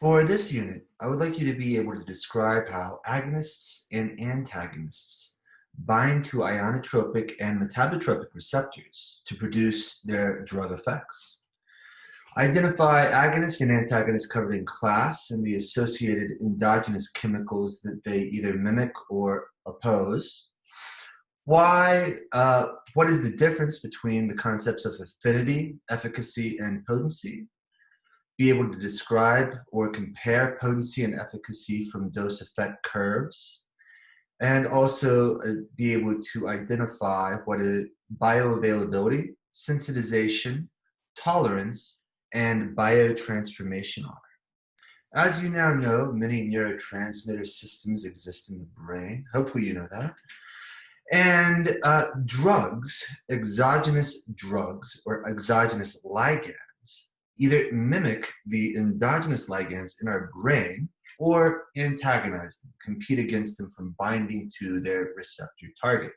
For this unit, I would like you to be able to describe how agonists and antagonists bind to ionotropic and metabotropic receptors to produce their drug effects. Identify agonists and antagonists covered in class and the associated endogenous chemicals that they either mimic or oppose. What is the difference between the concepts of affinity, efficacy, and potency? Be able to describe or compare potency and efficacy from dose effect curves, and also be able to identify what is bioavailability, sensitization, tolerance, and biotransformation are. As you now know, many neurotransmitter systems exist in the brain. Hopefully you know that. And drugs, exogenous drugs or exogenous ligands, either mimic the endogenous ligands in our brain or antagonize them, compete against them from binding to their receptor target.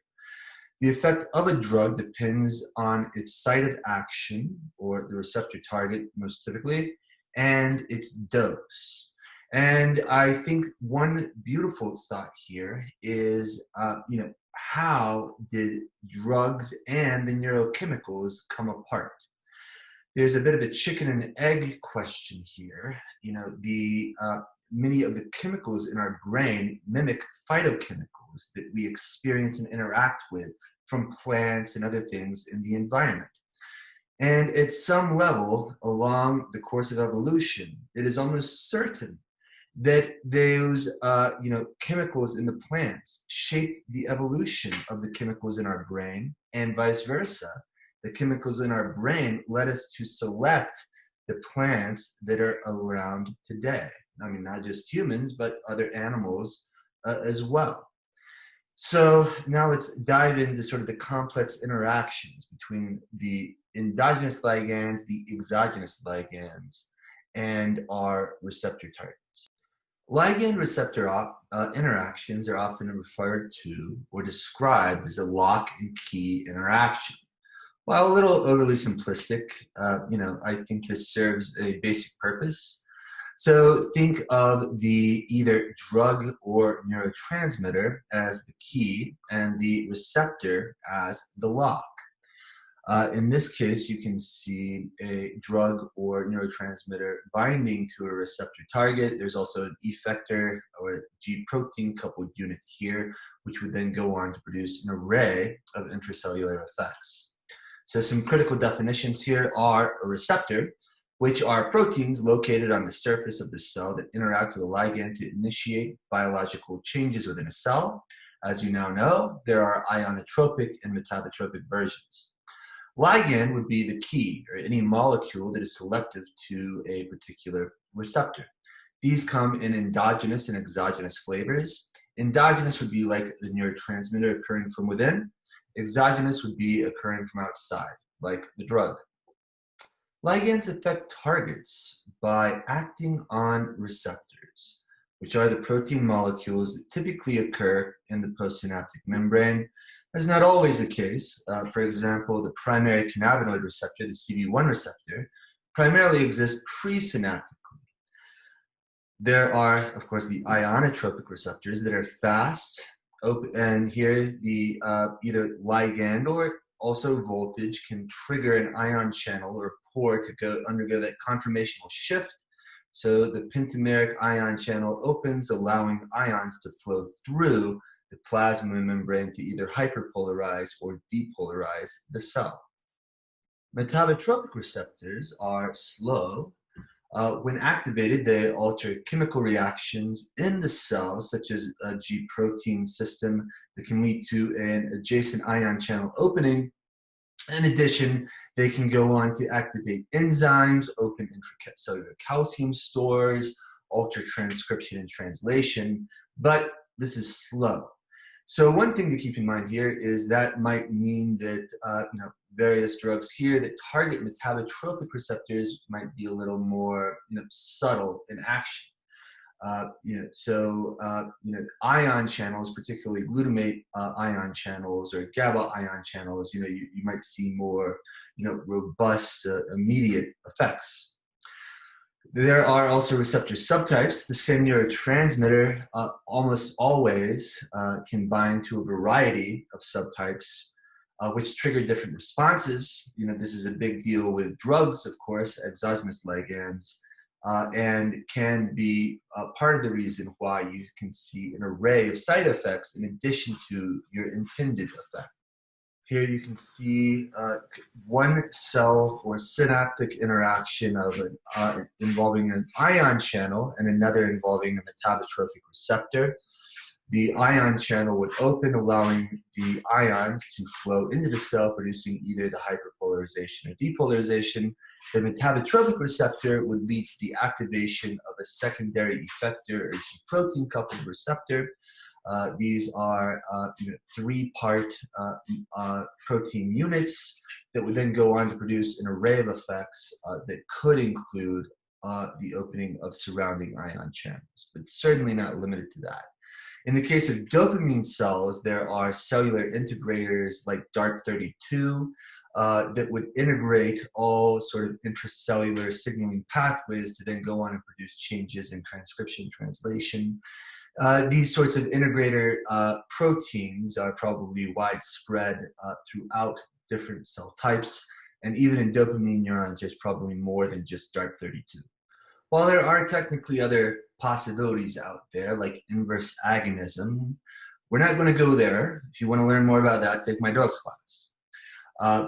The effect of a drug depends on its site of action, or the receptor target most typically, and its dose. And I think one beautiful thought here is, how did drugs and the neurochemicals come apart? There's a bit of a chicken and egg question here. Many of the chemicals in our brain mimic phytochemicals that we experience and interact with from plants and other things in the environment. And at some level along the course of evolution, it is almost certain that those chemicals in the plants shaped the evolution of the chemicals in our brain, and vice versa. The chemicals in our brain led us to select the plants that are around today. I mean, not just humans, but other animals as well. So now let's dive into sort of the complex interactions between the endogenous ligands, the exogenous ligands, and our receptor targets. Ligand-receptor interactions are often referred to or described as a lock and key interaction. While a little overly simplistic, I think this serves a basic purpose. So think of the either drug or neurotransmitter as the key and the receptor as the lock. In this case, you can see a drug or neurotransmitter binding to a receptor target. There's also an effector or G protein coupled unit here, which would then go on to produce an array of intracellular effects. So some critical definitions here are a receptor, which are proteins located on the surface of the cell that interact with a ligand to initiate biological changes within a cell. As you now know, there are ionotropic and metabotropic versions. Ligand would be the key, or any molecule that is selective to a particular receptor. These come in endogenous and exogenous flavors. Endogenous would be like the neurotransmitter occurring from within. Exogenous would be occurring from outside, like the drug. Ligands affect targets by acting on receptors, which are the protein molecules that typically occur in the postsynaptic membrane. That's not always the case. For example, the primary cannabinoid receptor, the CB1 receptor, primarily exists presynaptically. There are, of course, the ionotropic receptors that are fast, and here the either ligand or also voltage can trigger an ion channel or pore to undergo that conformational shift. So the pentameric ion channel opens, allowing ions to flow through the plasma membrane to either hyperpolarize or depolarize the cell. Metabotropic receptors are slow. When activated, they alter chemical reactions in the cell, such as a G protein system that can lead to an adjacent ion channel opening. In addition, they can go on to activate enzymes, open intracellular calcium stores, alter transcription and translation, but this is slow. So one thing to keep in mind here is that might mean that various drugs here that target metabotropic receptors might be a little more subtle in action. Ion channels, particularly glutamate ion channels or GABA ion channels, you might see more robust immediate effects. There are also receptor subtypes. The same neurotransmitter almost always can bind to a variety of subtypes, which trigger different responses. This is a big deal with drugs, of course, exogenous ligands, and can be part of the reason why you can see an array of side effects in addition to your intended effect. Here you can see one cell or synaptic interaction of involving an ion channel and another involving a metabotropic receptor. The ion channel would open, allowing the ions to flow into the cell, producing either the hyperpolarization or depolarization. The metabotropic receptor would lead to the activation of a secondary effector or G-protein-coupled receptor. These are three-part protein units that would then go on to produce an array of effects that could include the opening of surrounding ion channels, but certainly not limited to that. In the case of dopamine cells, there are cellular integrators like DART32 that would integrate all sort of intracellular signaling pathways to then go on and produce changes in transcription, translation. These sorts of integrator proteins are probably widespread throughout different cell types, and even in dopamine neurons, there's probably more than just DART32. While there are technically other possibilities out there, like inverse agonism, we're not going to go there. If you want to learn more about that, take my drugs class.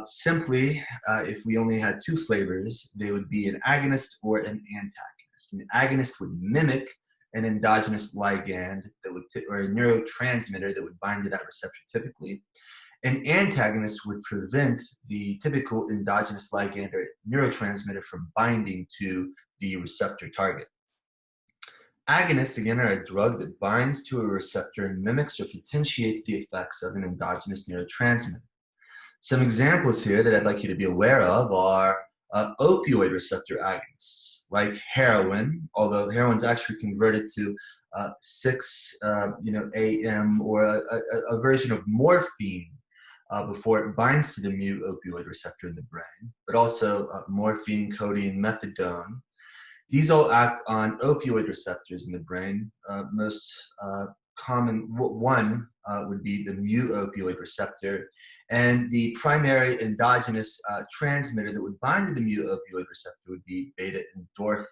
Simply, if we only had two flavors, they would be an agonist or an antagonist. An agonist would mimic an endogenous ligand that would or a neurotransmitter that would bind to that receptor typically. An antagonist would prevent the typical endogenous ligand or neurotransmitter from binding to the receptor target. Agonists, again, are a drug that binds to a receptor and mimics or potentiates the effects of an endogenous neurotransmitter. Some examples here that I'd like you to be aware of are opioid receptor agonists, like heroin, although heroin's actually converted to 6-AM or a version of morphine before it binds to the mu opioid receptor in the brain, but also morphine, codeine, methadone. These all act on opioid receptors in the brain. Most common one would be the mu opioid receptor, and the primary endogenous transmitter that would bind to the mu opioid receptor would be beta endorphin.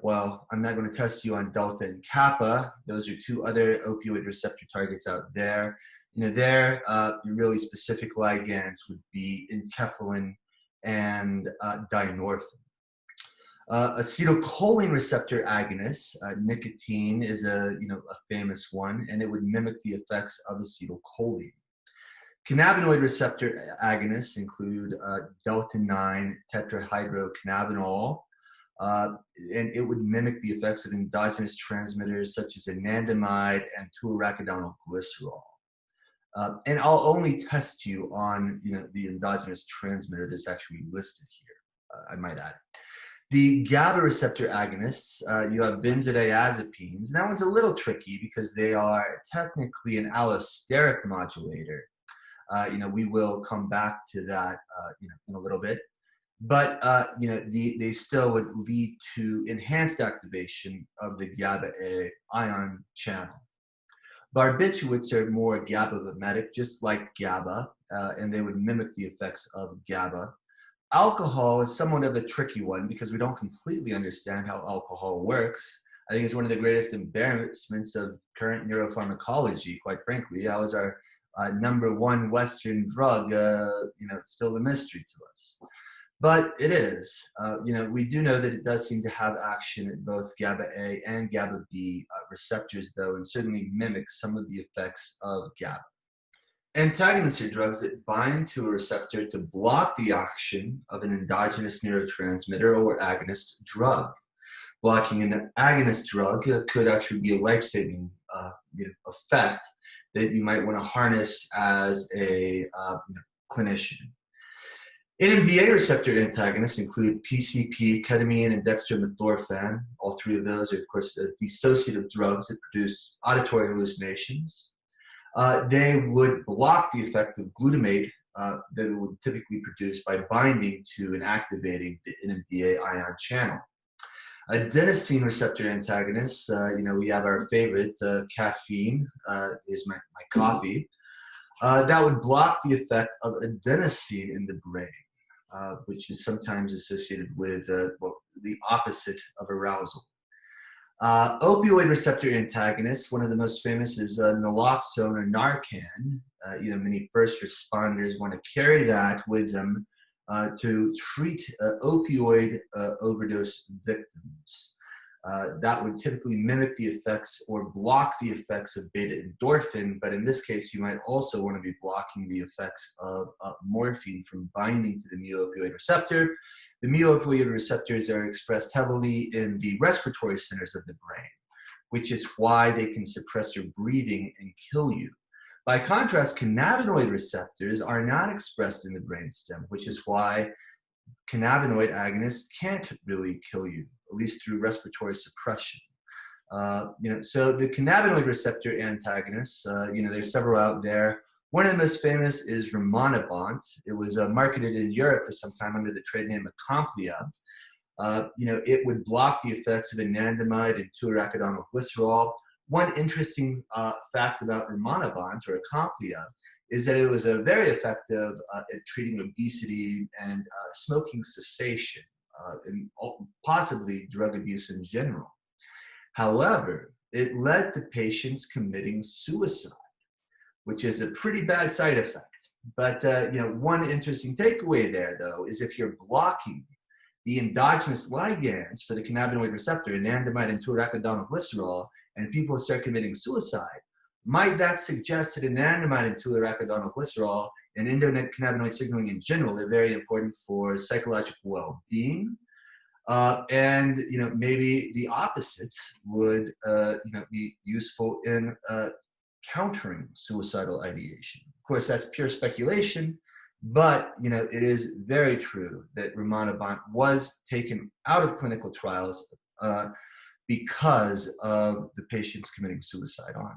Well, I'm not going to test you on delta and kappa. Those are two other opioid receptor targets out there. Their really specific ligands would be enkephalin and dynorphin. Acetylcholine receptor agonists, nicotine is a famous one, and it would mimic the effects of acetylcholine. Cannabinoid receptor agonists include delta-9 tetrahydrocannabinol, and it would mimic the effects of endogenous transmitters such as anandamide and 2-arachidonyl glycerol. And I'll only test you on the endogenous transmitter that's actually listed here, I might add. The GABA receptor agonists, you have benzodiazepines. And that one's a little tricky because they are technically an allosteric modulator. We will come back to that, in a little bit. But, they still would lead to enhanced activation of the GABA-A ion channel. Barbiturates are more GABA mimetic, just like GABA, and they would mimic the effects of GABA. Alcohol is somewhat of a tricky one because we don't completely understand how alcohol works. I think it's one of the greatest embarrassments of current neuropharmacology, quite frankly. How is our number one Western drug, still a mystery to us? But it is. We do know that it does seem to have action at both GABA-A and GABA-B receptors, though, and certainly mimics some of the effects of GABA. Antagonists are drugs that bind to a receptor to block the action of an endogenous neurotransmitter or agonist drug. Blocking an agonist drug could actually be a life-saving effect that you might want to harness as a clinician. NMDA receptor antagonists include PCP, ketamine, and dextromethorphan. All three of those are, of course, dissociative drugs that produce auditory hallucinations. They would block the effect of glutamate that it would typically produce by binding to and activating the NMDA ion channel. Adenosine receptor antagonists, we have our favorite, caffeine is my coffee. That would block the effect of adenosine in the brain, which is sometimes associated with the opposite of arousal. Opioid receptor antagonists, one of the most famous is naloxone or Narcan. Many first responders want to carry that with them to treat opioid overdose victims. That would typically mimic the effects or block the effects of beta endorphin, but in this case, you might also want to be blocking the effects of morphine from binding to the mu-opioid receptor. The mu-opioid receptors are expressed heavily in the respiratory centers of the brain, which is why they can suppress your breathing and kill you. By contrast, cannabinoid receptors are not expressed in the brainstem, which is why cannabinoid agonists can't really kill you, at least through respiratory suppression. So the cannabinoid receptor antagonists, there's several out there. One of the most famous is rimonabant. It was marketed in Europe for some time under the trade name Acomplia. It would block the effects of anandamide and 2-arachidonyl glycerol. One interesting fact about rimonabant or Acomplia is that it was very effective at treating obesity and smoking cessation, and possibly drug abuse in general. However, it led to patients committing suicide, which is a pretty bad side effect. But one interesting takeaway there, though, is if you're blocking the endogenous ligands for the cannabinoid receptor, anandamide and 2-arachidonyl glycerol, and people start committing suicide, might that suggest that anandamide and 2-arachidonyl glycerol and endocannabinoid signaling in general are very important for psychological well-being? And maybe the opposite would be useful in countering suicidal ideation. Of course, that's pure speculation, but it is very true that rimonabant was taken out of clinical trials because of the patients committing suicide on it.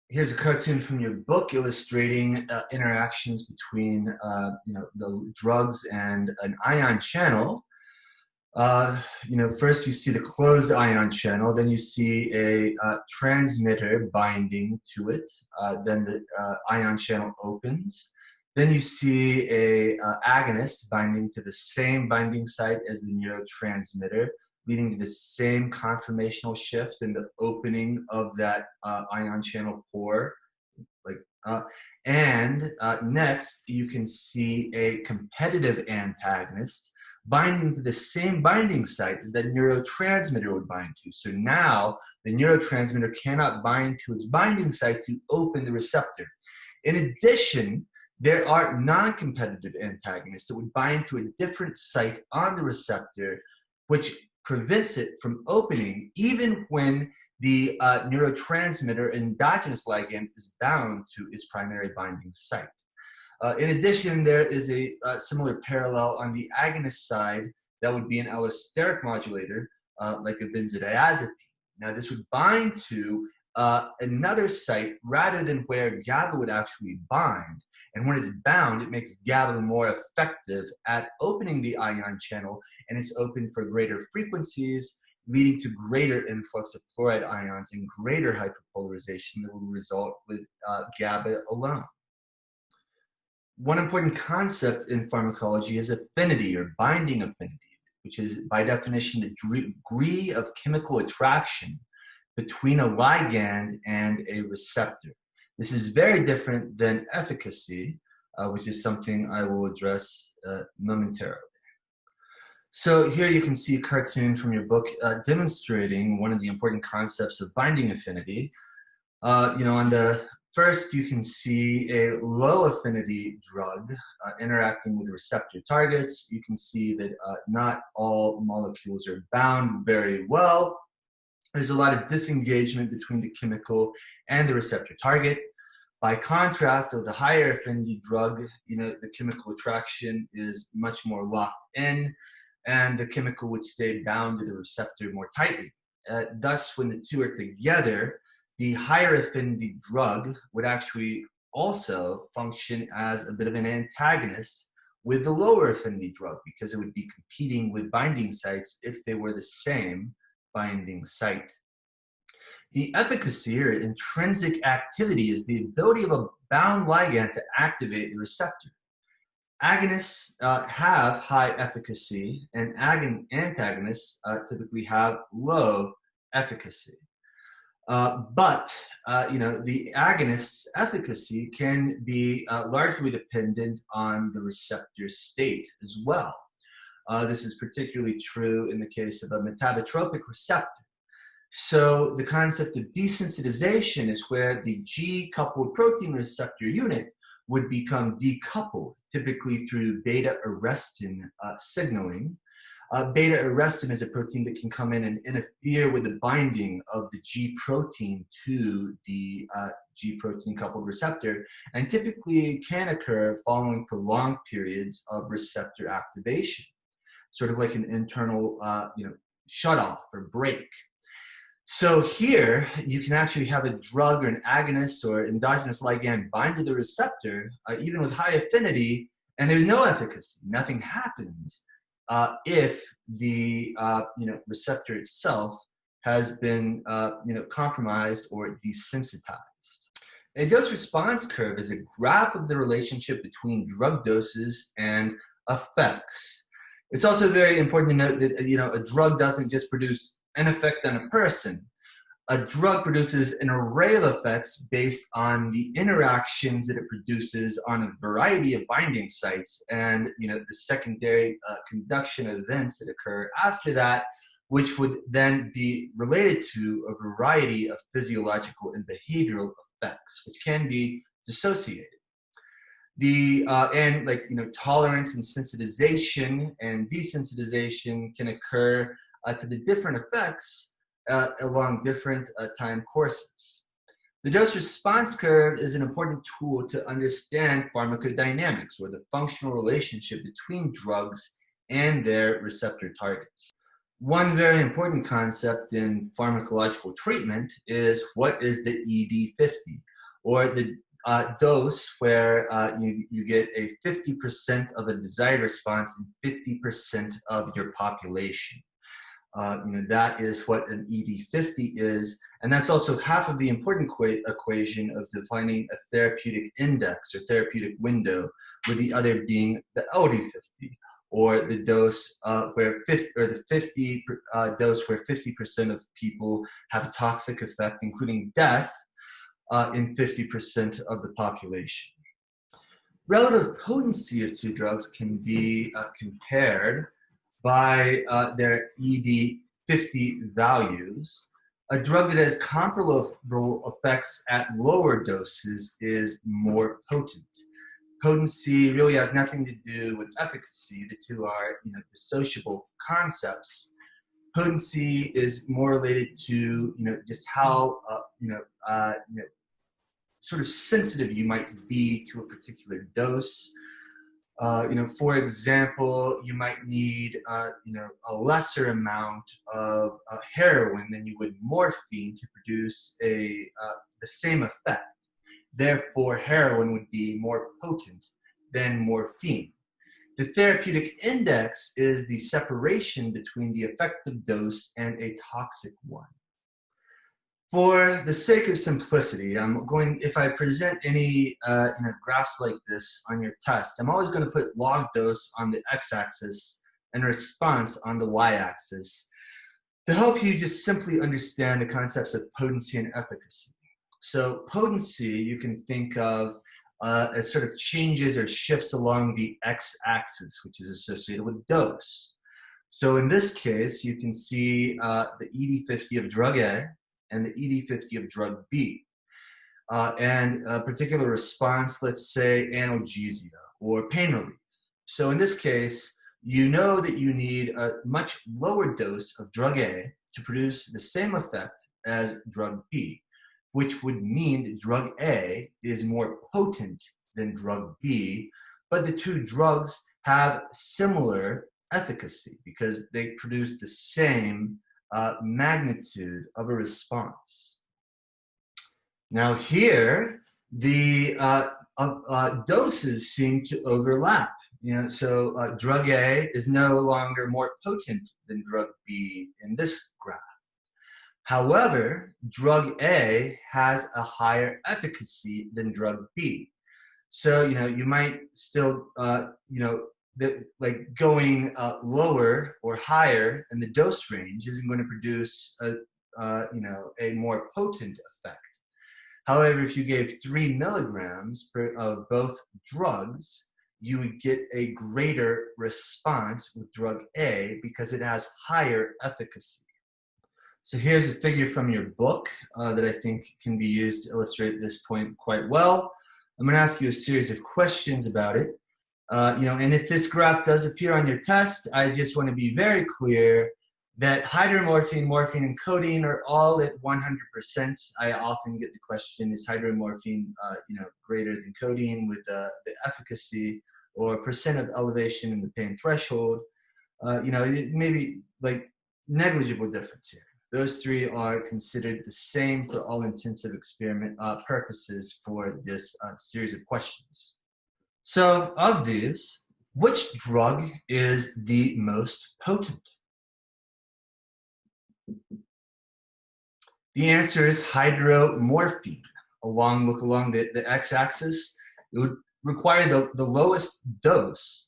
Here's a cartoon from your book illustrating interactions between the drugs and an ion channel. First you see the closed ion channel, then you see a transmitter binding to it, then the ion channel opens, then you see a agonist binding to the same binding site as the neurotransmitter, leading to the same conformational shift in the opening of that ion channel pore. Next, you can see a competitive antagonist binding to the same binding site that the neurotransmitter would bind to. So now the neurotransmitter cannot bind to its binding site to open the receptor. In addition, there are non-competitive antagonists that would bind to a different site on the receptor, which prevents it from opening even when the neurotransmitter endogenous ligand is bound to its primary binding site. In addition, there is a similar parallel on the agonist side that would be an allosteric modulator, like a benzodiazepine. Now, this would bind to another site rather than where GABA would actually bind. And when it's bound, it makes GABA more effective at opening the ion channel, and it's open for greater frequencies, leading to greater influx of chloride ions and greater hyperpolarization that will result with GABA alone. One important concept in pharmacology is affinity or binding affinity, which is by definition the degree of chemical attraction between a ligand and a receptor. This is very different than efficacy, which is something I will address momentarily. So here you can see a cartoon from your book demonstrating one of the important concepts of binding affinity. On the first, you can see a low affinity drug interacting with receptor targets. You can see that not all molecules are bound very well. There's a lot of disengagement between the chemical and the receptor target. By contrast, with the higher affinity drug, the chemical attraction is much more locked in, and the chemical would stay bound to the receptor more tightly. Thus, when the two are together, the higher affinity drug would actually also function as a bit of an antagonist with the lower affinity drug because it would be competing with binding sites if they were the same binding site. The efficacy or intrinsic activity is the ability of a bound ligand to activate the receptor. Agonists have high efficacy, and antagonists typically have low efficacy. But the agonist's efficacy can be largely dependent on the receptor state as well. This is particularly true in the case of a metabotropic receptor. So the concept of desensitization is where the G-coupled protein receptor unit would become decoupled, typically through beta-arrestin signaling. Beta-arrestin is a protein that can come in and interfere with the binding of the G protein to the G protein coupled receptor, and typically can occur following prolonged periods of receptor activation, sort of like an internal shut off or break. So here, you can actually have a drug or an agonist or endogenous ligand bind to the receptor, even with high affinity, and there's no efficacy. Nothing happens if the receptor itself has been compromised or desensitized. A dose-response curve is a graph of the relationship between drug doses and effects. It's also very important to note that a drug doesn't just produce an effect on a person. A drug produces an array of effects based on the interactions that it produces on a variety of binding sites and the secondary conduction events that occur after that, which would then be related to a variety of physiological and behavioral effects, which can be dissociated. Tolerance and sensitization and desensitization can occur to the different effects along different time courses. The dose-response curve is an important tool to understand pharmacodynamics, or the functional relationship between drugs and their receptor targets. One very important concept in pharmacological treatment is what is the ED50, or the dose where you get a 50% of a desired response in 50% of your population. That is what an ED50 is, and that's also half of the important equation of defining a therapeutic index or therapeutic window, with the other being the LD50, or the dose where 50 dose where 50% of people have a toxic effect, including death, in 50% of the population. Relative potency of two drugs can be compared by their ED50 values. A drug that has comparable effects at lower doses is more potent. Potency really has nothing to do with efficacy. The two are dissociable concepts. Potency is more related to just how sort of sensitive you might be to a particular dose. For example, you might need a lesser amount of heroin than you would morphine to produce the same effect. Therefore, heroin would be more potent than morphine. The therapeutic index is the separation between the effective dose and a toxic one. For the sake of simplicity, if I present any graphs like this on your test, I'm always going to put log dose on the x-axis and response on the y-axis to help you just simply understand the concepts of potency and efficacy. So potency you can think of as sort of changes or shifts along the x-axis, which is associated with dose. So in this case, you can see the ED50 of drug A and the ED50 of drug B. And a particular response, let's say analgesia or pain relief. So in this case, you know that you need a much lower dose of drug A to produce the same effect as drug B, which would mean that drug A is more potent than drug B, but the two drugs have similar efficacy because they produce the same magnitude of a response. Now here, the doses seem to overlap. So drug A is no longer more potent than drug B in this graph. However, drug A has a higher efficacy than drug B. So, you might still, like going lower or higher in the dose range isn't going to produce a more potent effect. However, if you gave 3 milligrams of both drugs, you would get a greater response with drug A because it has higher efficacy. So here's a figure from your book that I think can be used to illustrate this point quite well. I'm going to ask you a series of questions about it. And if this graph does appear on your test, I just want to be very clear that hydromorphine, morphine, and codeine are all at 100%. I often get the question, is hydromorphine greater than codeine with the efficacy or percent of elevation in the pain threshold? It may be like negligible difference here. Those three are considered the same for all intensive experiment purposes for this series of questions. So of these, which drug is the most potent? The answer is hydromorphine. Look along the x-axis. It would require the lowest dose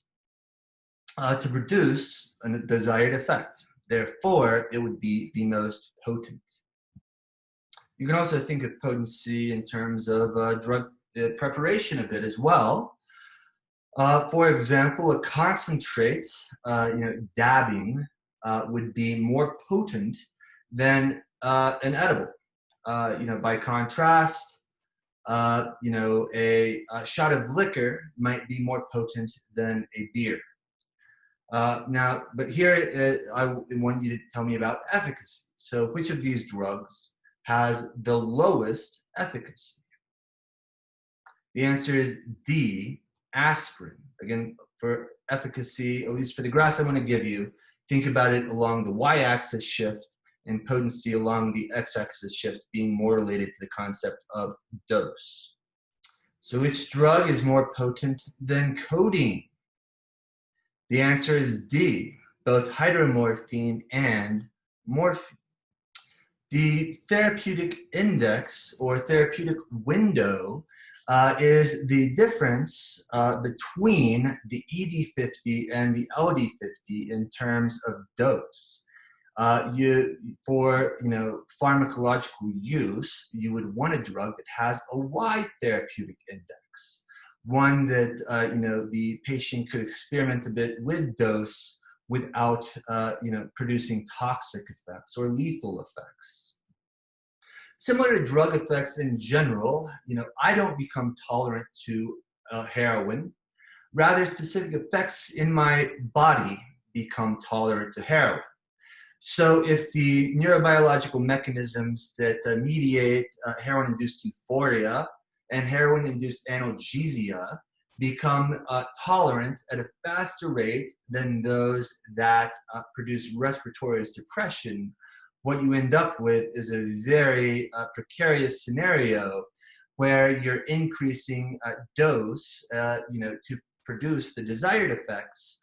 to produce a desired effect. Therefore, it would be the most potent. You can also think of potency in terms of drug preparation a bit as well. For example, a concentrate, dabbing, would be more potent than an edible. By contrast, a shot of liquor might be more potent than a beer. But here I want you to tell me about efficacy. So which of these drugs has the lowest efficacy? The answer is D, aspirin. Again, for efficacy, at least for the graphs I want to give you, think about it along the y-axis shift and potency along the x-axis shift being more related to the concept of dose. So which drug is more potent than codeine? The answer is D, both hydromorphine and morphine. The therapeutic index or therapeutic window is the difference between the ED50 and the LD50 in terms of dose. For pharmacological use, you would want a drug that has a wide therapeutic index, one that the patient could experiment a bit with dose without producing toxic effects or lethal effects. Similar to drug effects in general, I don't become tolerant to heroin. Rather, specific effects in my body become tolerant to heroin. So if the neurobiological mechanisms that mediate heroin-induced euphoria and heroin-induced analgesia become tolerant at a faster rate than those that produce respiratory suppression, what you end up with is a very precarious scenario where you're increasing dose to produce the desired effects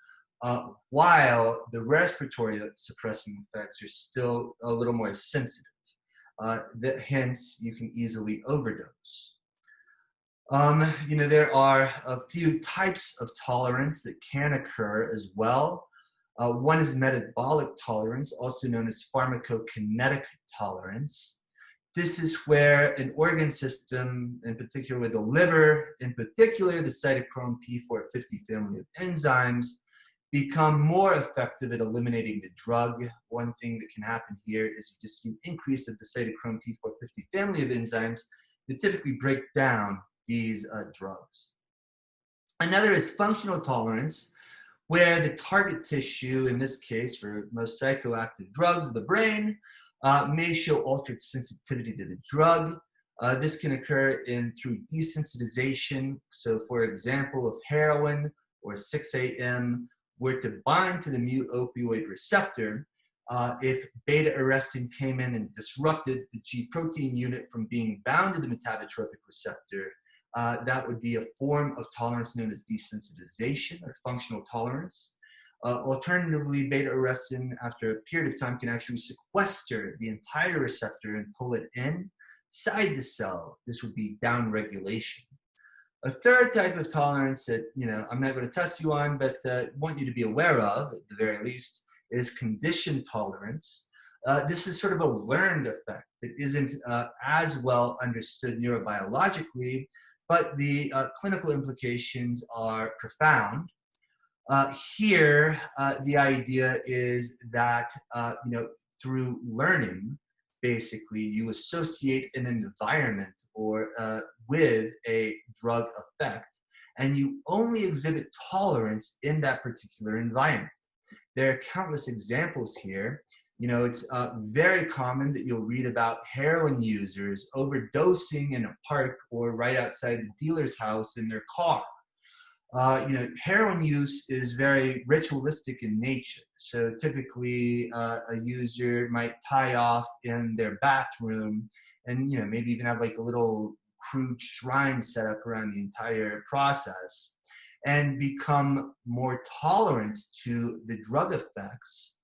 while the respiratory suppressing effects are still a little more sensitive. Hence, you can easily overdose. There are a few types of tolerance that can occur as well. One is metabolic tolerance, also known as pharmacokinetic tolerance. This is where an organ system, in particular the liver, in particular the cytochrome P450 family of enzymes, become more effective at eliminating the drug. One thing that can happen here is you just see an increase of the cytochrome P450 family of enzymes that typically break down these drugs. Another is functional tolerance, where the target tissue, in this case for most psychoactive drugs, the brain, may show altered sensitivity to the drug. This can occur through desensitization. So for example, if heroin or 6-AM were to bind to the mu-opioid receptor, if beta-arrestin came in and disrupted the G protein unit from being bound to the metabotropic receptor, That would be a form of tolerance known as desensitization or functional tolerance. Alternatively, beta-arrestin, after a period of time, can actually sequester the entire receptor and pull it inside the cell. This would be downregulation. A third type of tolerance that I'm not going to test you on, but want you to be aware of, at the very least, is conditioned tolerance. This is sort of a learned effect that isn't as well understood neurobiologically, but the clinical implications are profound. Here, the idea is that through learning, basically, you associate an environment or with a drug effect, and you only exhibit tolerance in that particular environment. There are countless examples here. It's very common that you'll read about heroin users overdosing in a park or right outside the dealer's house in their car. Heroin use is very ritualistic in nature. So typically a user might tie off in their bathroom and, maybe even have like a little crude shrine set up around the entire process and become more tolerant to the drug effects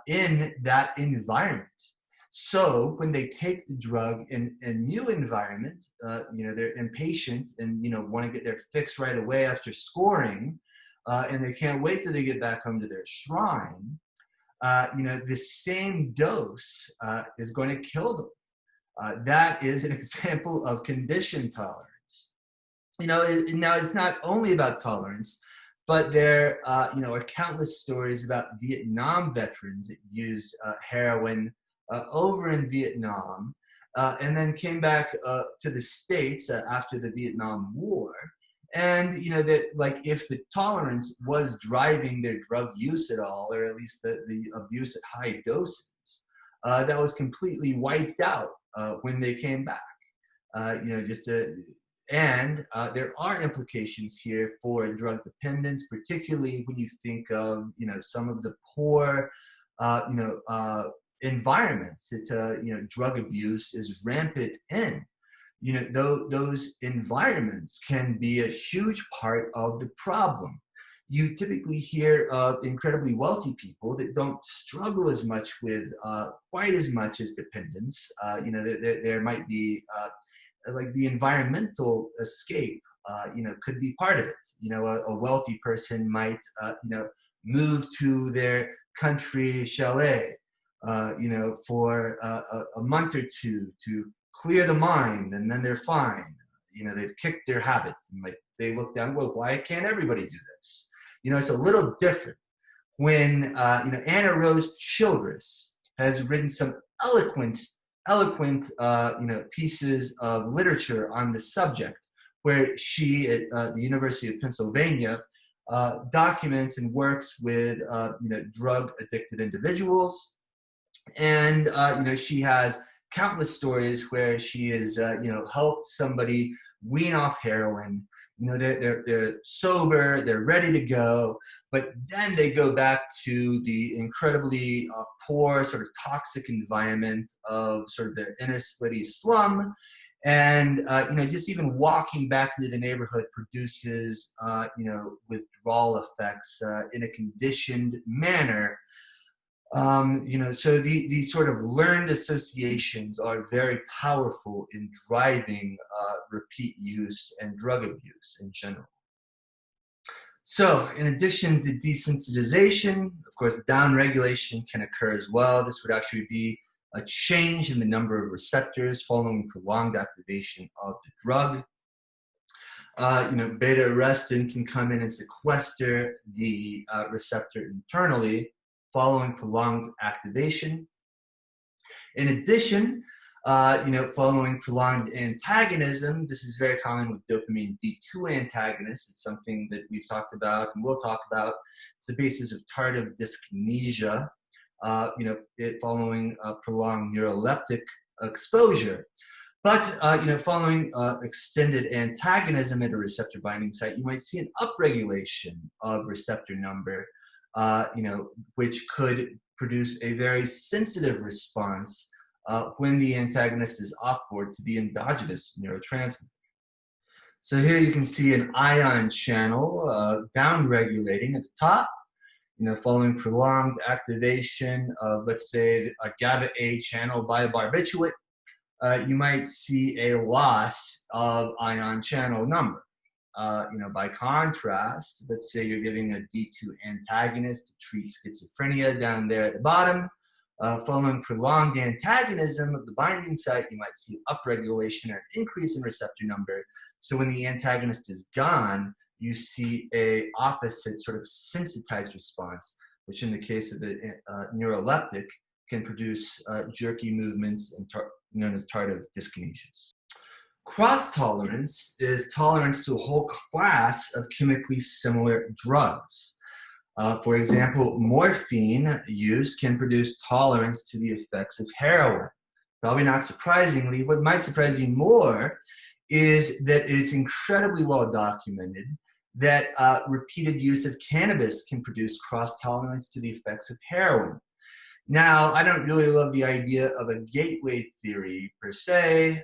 in that environment. So when they take the drug in a new environment, they're impatient and want to get their fix right away after scoring, and they can't wait till they get back home to their shrine. The same dose is going to kill them. That is an example of conditioned tolerance. Now it's not only about tolerance, but there are countless stories about Vietnam veterans that used heroin over in Vietnam, and then came back to the States after the Vietnam War. And that if the tolerance was driving their drug use at all, or at least the abuse at high doses, that was completely wiped out when they came back. And there are implications here for drug dependence, particularly when you think of some of the poor environments that drug abuse is rampant in. Those environments can be a huge part of the problem. You typically hear of incredibly wealthy people that don't struggle as much with quite as much as dependence. There might be like the environmental escape could be part of it. A wealthy person might move to their country chalet for a month or two to clear the mind, and then they're fine. They've kicked their habit, and they look down, well, why can't everybody do this? It's a little different when Anna Rose Childress has written some eloquent pieces of literature on the subject, where she at the University of Pennsylvania documents and works with drug addicted individuals. And she has countless stories where she has helped somebody wean off heroin. They're sober, they're ready to go, but then they go back to the incredibly poor, sort of toxic environment of sort of their inner slitty slum. And just even walking back into the neighborhood produces withdrawal effects in a conditioned manner. So these sort of learned associations are very powerful in driving repeat use and drug abuse in general. So in addition to desensitization, of course, downregulation can occur as well. This would actually be a change in the number of receptors following prolonged activation of the drug. Beta-arrestin can come in and sequester the receptor internally following prolonged activation. In addition, following prolonged antagonism, this is very common with dopamine D2 antagonists. It's something that we've talked about and we'll talk about. It's the basis of tardive dyskinesia, following prolonged neuroleptic exposure. But, following extended antagonism at a receptor binding site, you might see an upregulation of receptor number, which could produce a very sensitive response when the antagonist is off-board to the endogenous neurotransmitter. So here you can see an ion channel down-regulating at the top, following prolonged activation of, let's say, a GABA A channel biobarbiturate, you might see a loss of ion channel number. By contrast, let's say you're giving a D2 antagonist to treat schizophrenia down there at the bottom. Following prolonged antagonism of the binding site, you might see upregulation or an increase in receptor number. So when the antagonist is gone, you see a opposite sort of sensitized response, which in the case of the neuroleptic can produce jerky movements and known as tardive dyskinesias. Cross-tolerance is tolerance to a whole class of chemically similar drugs. For example, morphine use can produce tolerance to the effects of heroin. Probably not surprisingly, what might surprise you more is that it's incredibly well documented that repeated use of cannabis can produce cross-tolerance to the effects of heroin. Now, I don't really love the idea of a gateway theory per se,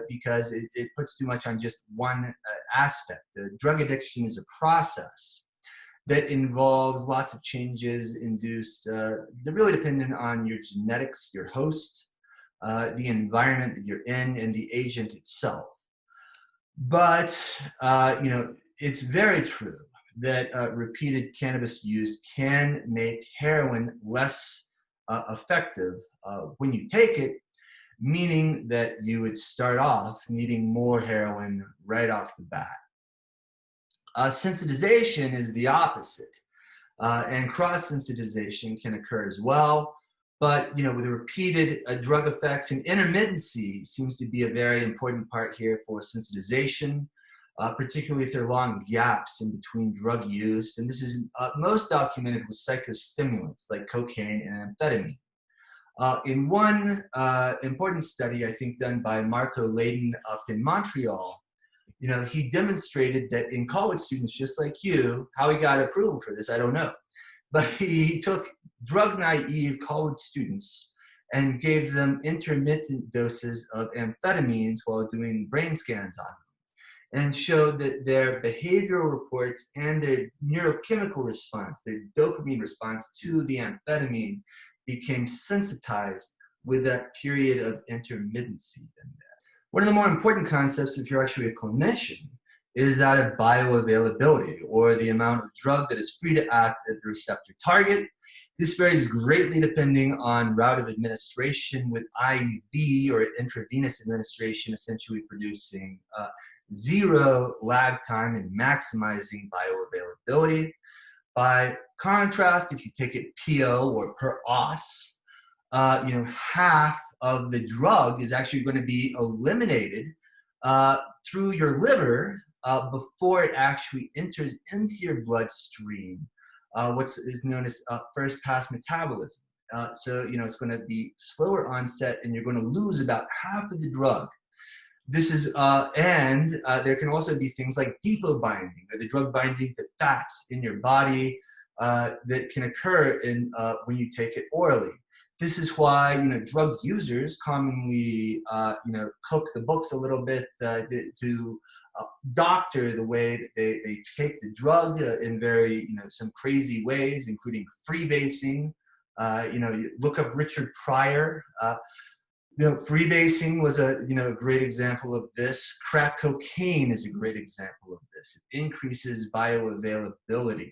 because it puts too much on just one aspect. The drug addiction is a process that involves lots of changes induced, they're really dependent on your genetics, your host, the environment that you're in, and the agent itself. But, it's very true that repeated cannabis use can make heroin less effective when you take it, meaning that you would start off needing more heroin right off the bat. Sensitization is the opposite, and cross-sensitization can occur as well. But with the repeated drug effects, and intermittency seems to be a very important part here for sensitization, particularly if there are long gaps in between drug use. And this is most documented with psychostimulants like cocaine and amphetamine. In one important study, I think done by Marco Layden up in Montreal, he demonstrated that in college students just like you, how he got approval for this, I don't know. But he took drug-naive college students and gave them intermittent doses of amphetamines while doing brain scans on them, and showed that their behavioral reports and their neurochemical response, their dopamine response to the amphetamine, became sensitized with that period of intermittency in there. One of the more important concepts, if you're actually a clinician, is that of bioavailability, or the amount of drug that is free to act at the receptor target. This varies greatly depending on route of administration, with IV or intravenous administration essentially producing zero lag time and maximizing bioavailability. By contrast, if you take it PO or per os, half of the drug is actually going to be eliminated through your liver before it actually enters into your bloodstream, what is known as first pass metabolism. So it's going to be slower onset, and you're going to lose about half of the drug. This is, and there can also be things like depot binding, or the drug binding to fats in your body that can occur when you take it orally. This is why drug users commonly cook the books a little bit to doctor the way that they take the drug in very some crazy ways, including freebasing. You look up Richard Pryor. Freebasing was a great example of this. Crack cocaine is a great example of this. It increases bioavailability.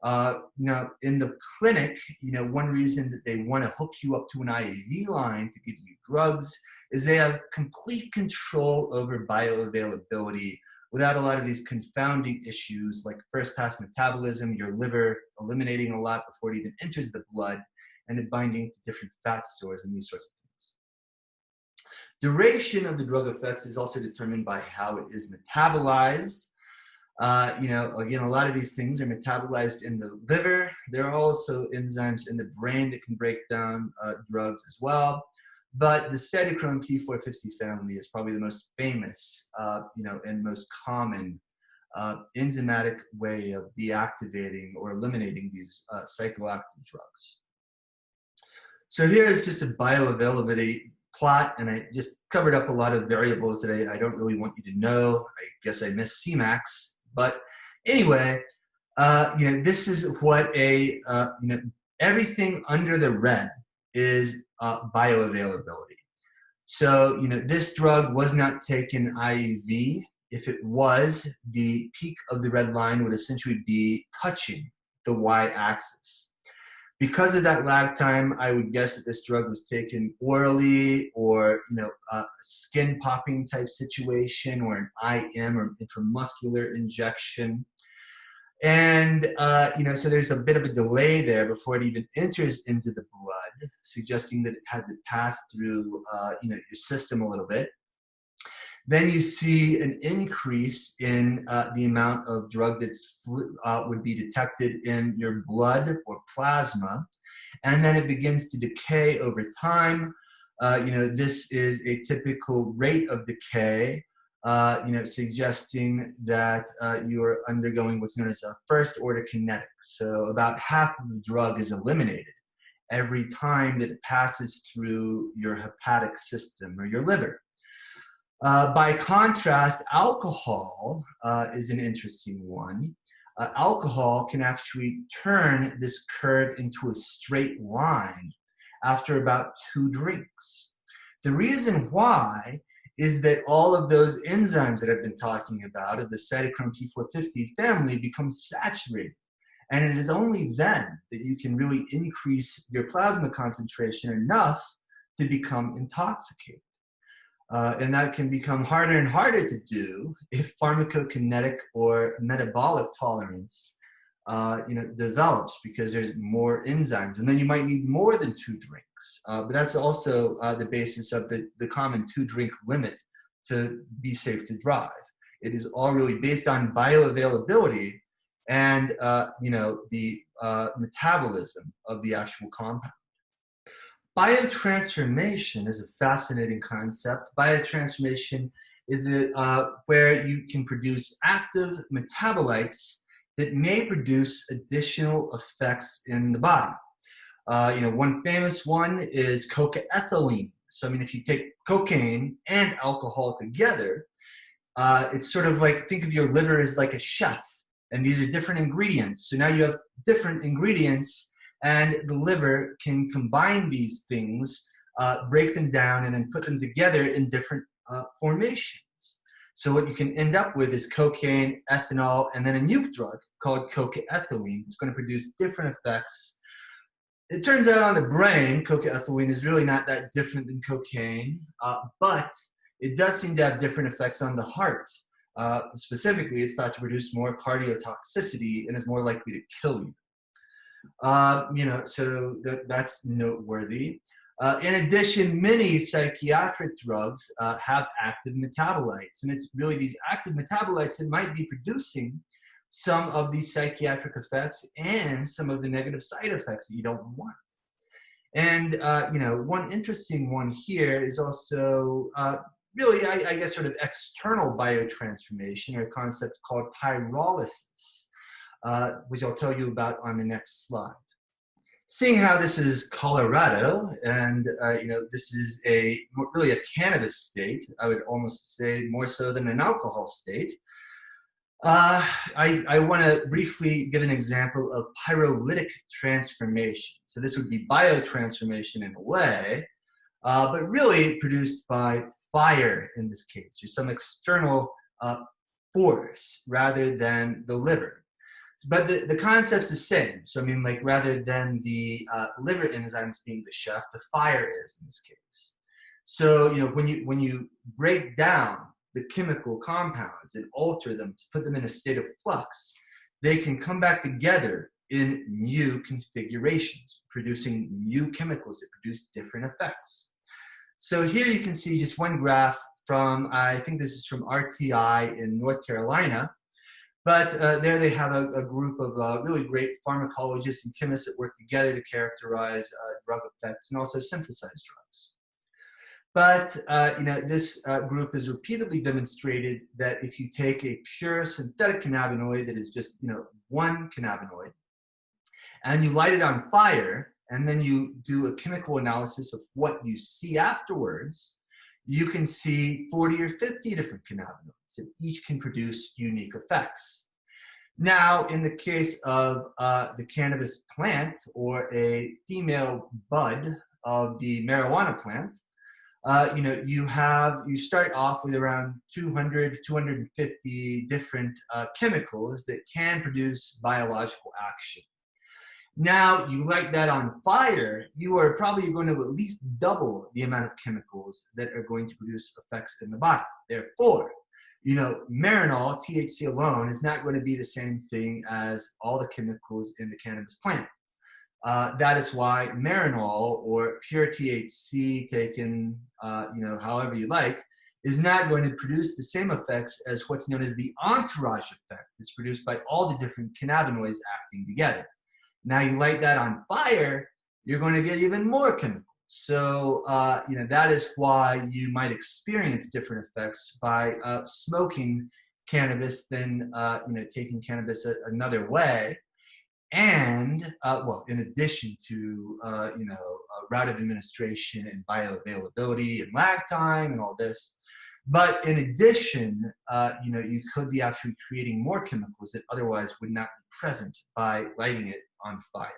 Now, in the clinic, one reason that they want to hook you up to an IV line to give you drugs is they have complete control over bioavailability without a lot of these confounding issues like first pass metabolism, your liver eliminating a lot before it even enters the blood, and it binding to different fat stores and these sorts of things. Duration of the drug effects is also determined by how it is metabolized. Again, a lot of these things are metabolized in the liver. There are also enzymes in the brain that can break down drugs as well. But the cytochrome P450 family is probably the most famous, and most common enzymatic way of deactivating or eliminating these psychoactive drugs. So here is just a bioavailability plot, and I just covered up a lot of variables that I don't really want you to know. I guess I missed Cmax, but anyway, this is what everything under the red is bioavailability. So, this drug was not taken IV. If it was, the peak of the red line would essentially be touching the y-axis. Because of that lag time, I would guess that this drug was taken orally, or a skin popping type situation, or an IM or intramuscular injection. And so there's a bit of a delay there before it even enters into the blood, suggesting that it had to pass through your system a little bit. Then you see an increase in the amount of drug that's would be detected in your blood or plasma, and then it begins to decay over time. This is a typical rate of decay, suggesting that you're undergoing what's known as a first-order kinetics. So about half of the drug is eliminated every time that it passes through your hepatic system or your liver. By contrast, alcohol is an interesting one. Alcohol can actually turn this curve into a straight line after about 2 drinks. The reason why is that all of those enzymes that I've been talking about of the cytochrome P450 family become saturated. And it is only then that you can really increase your plasma concentration enough to become intoxicated. And that can become harder and harder to do if pharmacokinetic or metabolic tolerance develops, because there's more enzymes. And then you might need more than 2 drinks. But that's also the basis of the common 2-drink limit to be safe to drive. It is all really based on bioavailability and the metabolism of the actual compound. Biotransformation is a fascinating concept. Biotransformation is where you can produce active metabolites that may produce additional effects in the body. One famous one is cocaethylene. So, if you take cocaine and alcohol together, it's sort of like, think of your liver as like a chef, and these are different ingredients. So now you have different ingredients, and the liver can combine these things, break them down, and then put them together in different formations. So what you can end up with is cocaine, ethanol, and then a nuke drug called cocaethylene. It's going to produce different effects. It turns out on the brain, cocaethylene is really not that different than cocaine, but it does seem to have different effects on the heart. Specifically, it's thought to produce more cardiotoxicity and is more likely to kill you. So that's noteworthy. In addition, many psychiatric drugs have active metabolites, and it's really these active metabolites that might be producing some of these psychiatric effects and some of the negative side effects that you don't want. And, one interesting one here is also really, I guess, sort of external biotransformation, or a concept called pyrolysis, which I'll tell you about on the next slide. Seeing how this is Colorado, and this is really a cannabis state, I would almost say more so than an alcohol state. I want to briefly give an example of pyrolytic transformation. So this would be biotransformation in a way, but really produced by fire in this case, or some external force rather than the liver. But the concept's the same. So rather than the liver enzymes being the chef, the fire is in this case. So when you break down the chemical compounds and alter them to put them in a state of flux, they can come back together in new configurations, producing new chemicals that produce different effects. So here you can see just one graph from, I think this is from RTI in North Carolina. But there they have a group of really great pharmacologists and chemists that work together to characterize drug effects and also synthesize drugs. But this group has repeatedly demonstrated that if you take a pure synthetic cannabinoid that is just one cannabinoid, and you light it on fire, and then you do a chemical analysis of what you see afterwards, you can see 40 or 50 different cannabinoids that each can produce unique effects. Now, in the case of the cannabis plant or a female bud of the marijuana plant, you start off with around 200, 250 different chemicals that can produce biological action. Now, you light that on fire, you are probably going to at least double the amount of chemicals that are going to produce effects in the body. Therefore, marinol, THC alone, is not going to be the same thing as all the chemicals in the cannabis plant. That is why marinol, or pure THC taken, however you like, is not going to produce the same effects as what's known as the entourage effect. It's produced by all the different cannabinoids acting together. Now you light that on fire, you're going to get even more chemicals. So, that is why you might experience different effects by smoking cannabis than, taking cannabis another way. And, in addition to, route of administration and bioavailability and lag time and all this, but in addition, you could be actually creating more chemicals that otherwise would not be present by lighting it on fire.